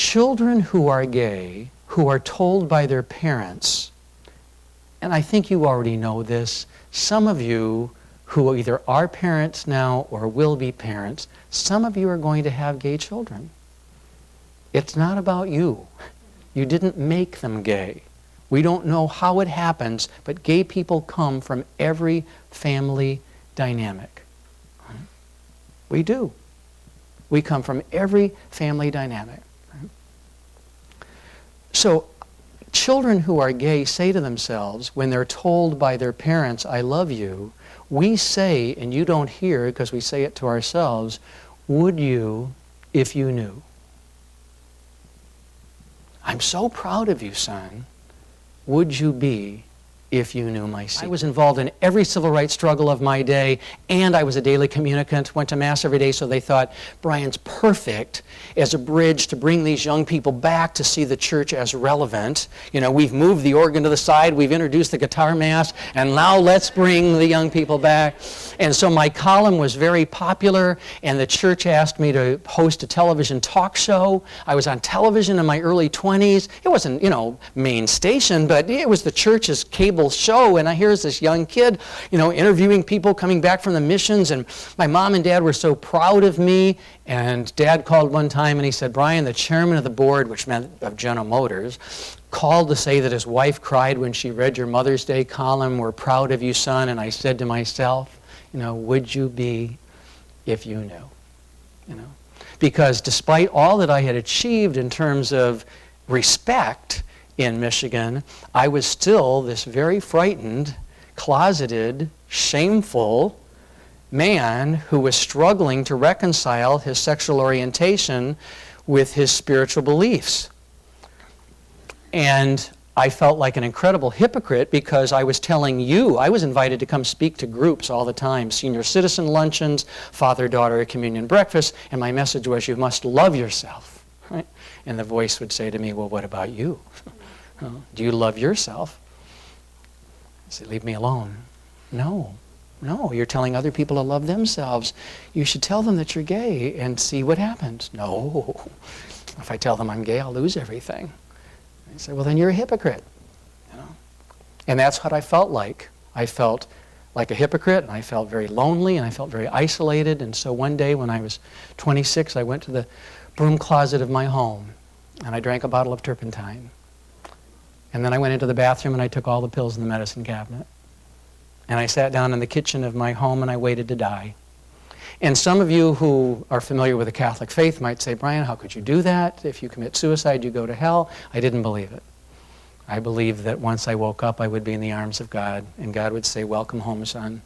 children who are gay, who are told by their parents, and I think you already know this, some of you who either are parents now or will be parents, some of you are going to have gay children. It's not about you. You didn't make them gay. We don't know how it happens, but gay people come from every family dynamic. We do. We come from every family dynamic. So children who are gay say to themselves, when they're told by their parents, I love you, we say, and you don't hear because we say it to ourselves, would you if you knew? I'm so proud of you, son. Would you be if you knew my secret? I was involved in every civil rights struggle of my day, and I was a daily communicant, went to Mass every day, so they thought Brian's perfect as a bridge to bring these young people back to see the church as relevant. You know, we've moved the organ to the side, we've introduced the guitar mass, and now let's bring the young people back. And so my column was very popular, and the church asked me to host a television talk show. I was on television in my early 20s. It wasn't, you know, main station, but it was the church's cable show, and here's this young kid, you know, interviewing people coming back from the missions, and my mom and dad were so proud of me. And Dad called one time and he said, Brian, the chairman of the board, which meant of General Motors, called to say that his wife cried when she read your Mother's Day column. We're proud of you, son. And I said to myself, you know, would you be if you knew? You know, because despite all that I had achieved in terms of respect in Michigan, I was still this very frightened, closeted, shameful man who was struggling to reconcile his sexual orientation with his spiritual beliefs. And I felt like an incredible hypocrite because I was telling you, I was invited to come speak to groups all the time, senior citizen luncheons, father-daughter communion breakfast, and my message was, you must love yourself. Right? And the voice would say to me, well, what about you? Do you love yourself? I said, leave me alone. No, you're telling other people to love themselves. You should tell them that you're gay and see what happens. No, if I tell them I'm gay, I'll lose everything. I said, well, then you're a hypocrite. You know? And that's what I felt like. I felt like a hypocrite, and I felt very lonely, and I felt very isolated. And so one day when I was 26, I went to the broom closet of my home, and I drank a bottle of turpentine. And then I went into the bathroom, and I took all the pills in the medicine cabinet. And I sat down in the kitchen of my home and I waited to die. And some of you who are familiar with the Catholic faith might say, Brian, how could you do that? If you commit suicide, you go to hell. I didn't believe it. I believed that once I woke up, I would be in the arms of God, and God would say, welcome home, son.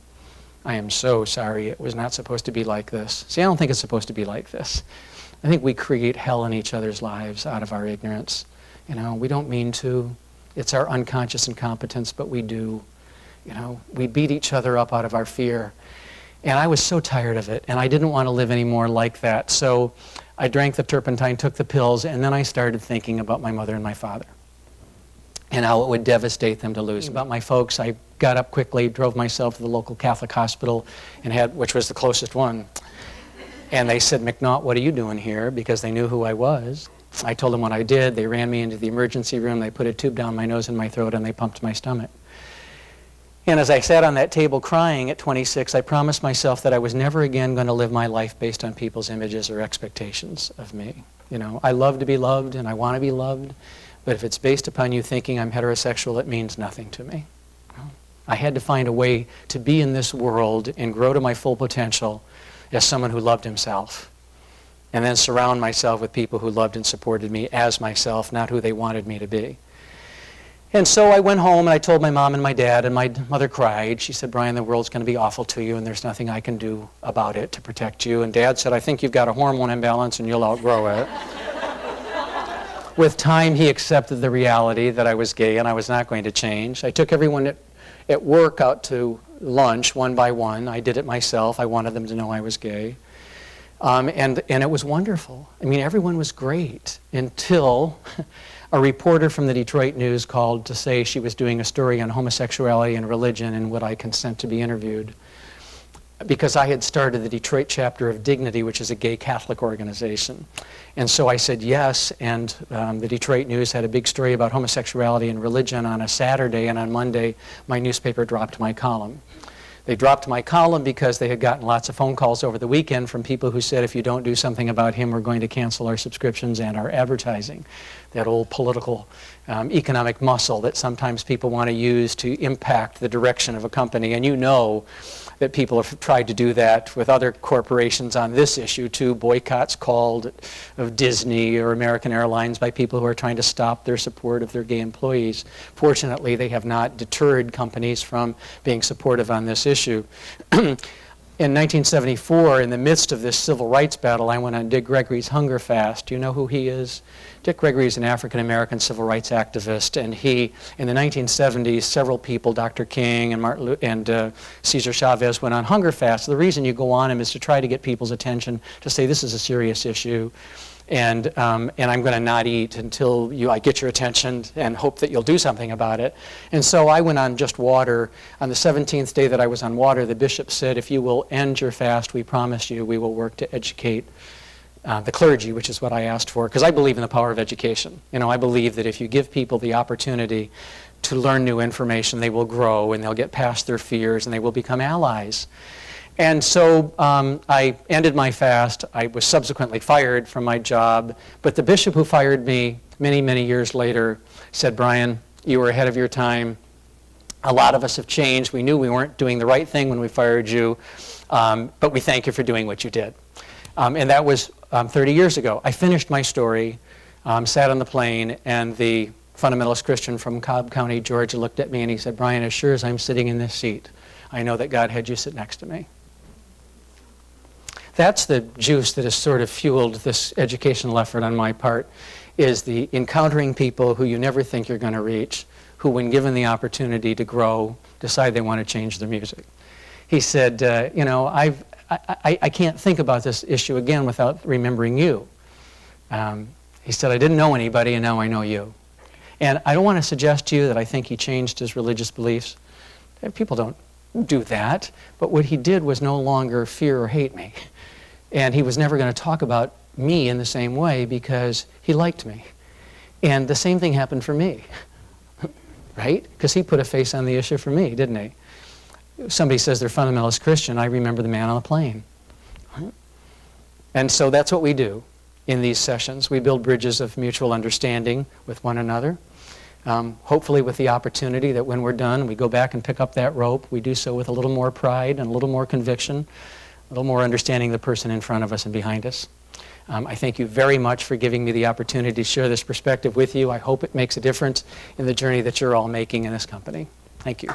I am so sorry. It was not supposed to be like this. See, I don't think it's supposed to be like this. I think we create hell in each other's lives out of our ignorance. You know, we don't mean to. It's our unconscious incompetence, but we do. You know, we beat each other up out of our fear. And I was so tired of it, and I didn't want to live anymore like that. So I drank the turpentine, took the pills, and then I started thinking about my mother and my father and how it would devastate them to lose. About my folks, I got up quickly, drove myself to the local Catholic hospital, and which was the closest one. And they said, McNaught, what are you doing here? Because they knew who I was. I told them what I did. They ran me into the emergency room. They put a tube down my nose and my throat, and they pumped my stomach. And as I sat on that table crying at 26, I promised myself that I was never again going to live my life based on people's images or expectations of me. You know, I love to be loved and I want to be loved, but if it's based upon you thinking I'm heterosexual, it means nothing to me. I had to find a way to be in this world and grow to my full potential as someone who loved himself, and then surround myself with people who loved and supported me as myself, not who they wanted me to be. And so I went home and I told my mom and my dad, and my mother cried. She said, Brian, the world's going to be awful to you and there's nothing I can do about it to protect you. And Dad said, I think you've got a hormone imbalance and you'll outgrow it. With time, he accepted the reality that I was gay and I was not going to change. I took everyone at work out to lunch one by one. I did it myself. I wanted them to know I was gay. And it was wonderful. I mean, everyone was great until a reporter from the Detroit News called to say she was doing a story on homosexuality and religion and would I consent to be interviewed. because I had started the Detroit chapter of Dignity, which is a gay Catholic organization. And so I said yes, and the Detroit News had a big story about homosexuality and religion on a Saturday, and on Monday my newspaper dropped my column. They dropped my column because they had gotten lots of phone calls over the weekend from people who said, if you don't do something about him, we're going to cancel our subscriptions and our advertising. That old political economic muscle that sometimes people want to use to impact the direction of a company. And you know that people have tried to do that with other corporations on this issue too, boycotts called of Disney or American Airlines by people who are trying to stop their support of their gay employees. Fortunately, they have not deterred companies from being supportive on this issue. In 1974, in the midst of this civil rights battle, I went on Dick Gregory's Hunger Fast. Do you know who he is? Dick Gregory is an African-American civil rights activist, and he, in the 1970s, several people, Dr. King and Cesar Chavez, went on hunger fasts. The reason you go on them is to try to get people's attention, to say this is a serious issue, and I'm going to not eat until I get your attention and hope that you'll do something about it. And so I went on just water. On the 17th day that I was on water, the bishop said, if you will end your fast, we promise you we will work to educate the clergy, which is what I asked for, because I believe in the power of education. You know, I believe that if you give people the opportunity to learn new information, they will grow and they'll get past their fears and they will become allies. And so I ended my fast. I was subsequently fired from my job, but the bishop who fired me many, many years later said, Brian, you were ahead of your time. A lot of us have changed. We knew we weren't doing the right thing when we fired you, but we thank you for doing what you did. And that was 30 years ago. I finished my story, sat on the plane, and the fundamentalist Christian from Cobb County, Georgia looked at me and he said, Brian, as sure as I'm sitting in this seat, I know that God had you sit next to me. That's the juice that has sort of fueled this educational effort on my part, is the encountering people who you never think you're going to reach, who when given the opportunity to grow, decide they want to change their music. He said, you know, I can't think about this issue again without remembering you. He said, I didn't know anybody and now I know you. And I don't want to suggest to you that I think he changed his religious beliefs. People don't do that. But what he did was no longer fear or hate me. And he was never going to talk about me in the same way because he liked me. And the same thing happened for me, right? Because he put a face on the issue for me, didn't he? Somebody says they're fundamentalist Christian, I remember the man on the plane. And so that's what we do in these sessions. We build bridges of mutual understanding with one another, hopefully with the opportunity that when we're done, we go back and pick up that rope. We do so with a little more pride and a little more conviction, a little more understanding the person in front of us and behind us. I thank you very much for giving me the opportunity to share this perspective with you. I hope it makes a difference in the journey that you're all making in this company. Thank you.